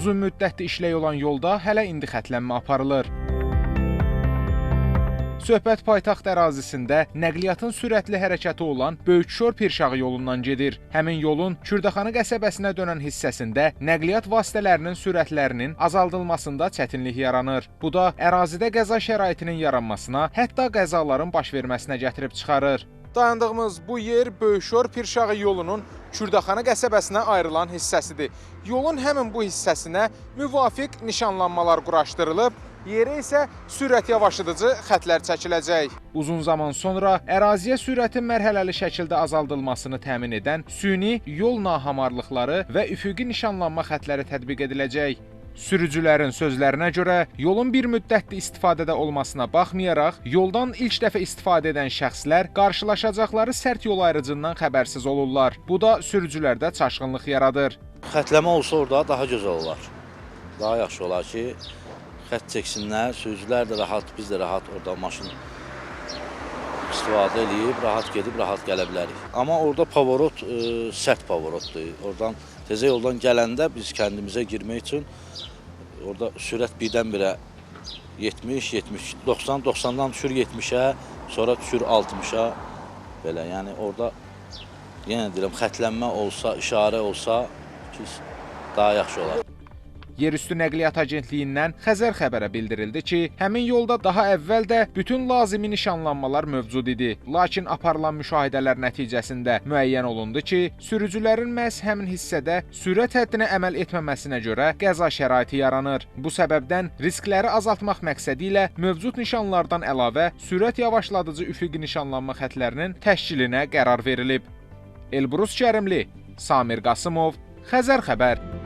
Uzun müddətli işlək olan yolda hələ indi xətlənmə aparılır. Söhbət paytaxt ərazisində nəqliyyatın sürətli hərəkəti olan Böyükşor Pirşağı yolundan gedir. Həmin yolun Kürdəxanı qəsəbəsinə dönən hissəsində nəqliyyat vasitələrinin sürətlərinin azaldılmasında çətinlik yaranır. Bu da ərazidə qəza şəraitinin yaranmasına, hətta qəzaların baş verməsinə gətirib çıxarır. Dayandığımız bu yer Böyükşor Pirşağı yolunun Kürdəxanı qəsəbəsinə ayrılan hissəsidir. Yolun həmin bu hissəsinə müvafiq nişanlanmalar quraşdırılıb, yerə isə sürət yavaşıdıcı xətlər çəkiləcək. Uzun zaman sonra əraziyə sürətin mərhələli şəkildə azaldılmasını təmin edən süni yol nahamarlıqları və üfüqi nişanlanma xətləri tətbiq ediləcək. Sürücülərin sözlərinə görə yolun bir müddətli istifadədə olmasına baxmayaraq, yoldan ilk dəfə istifadə edən şəxslər qarşılaşacaqları sərt yol ayrıcından xəbərsiz olurlar. Bu da sürücülərdə çaşqınlıq yaradır. Xətləmə olsa orada daha gözəl olar. Daha yaxşı olar ki, xətt çəksinlər, sürücülər də rahat, biz də rahat orada maşın istifadə edib, rahat gedib, rahat gələ bilərik. Amma orada pavorot sərt pavorotdur. Oradan təzə yoldan gələndə biz kəndimizə girmək üçün orada sürət birdən-birə 70, 70, 90, 90-dan düşür 70-ə, sonra düşür 60-a belə. Yəni orada yenə deyirəm, xətlənmə olsa, işarə olsa daha yaxşı olar. Yerüstü Nəqliyyat Agentliyindən Xəzər xəbərə bildirildi ki, həmin yolda daha əvvəl də bütün lazımi nişanlanmalar mövcud idi. Lakin aparılan müşahidələr nəticəsində müəyyən olundu ki, sürücülərin məhz həmin hissədə sürət həddinə əməl etməməsinə görə qəza şəraiti yaranır. Bu səbəbdən riskləri azaltmaq məqsədi ilə mövcud nişanlardan əlavə sürət yavaşladıcı üfüqi nişanlanma xətlərinin təşkilinə qərar verilib. Elbrus Kərimli, Samir Qasımov, Xəzər xəbər.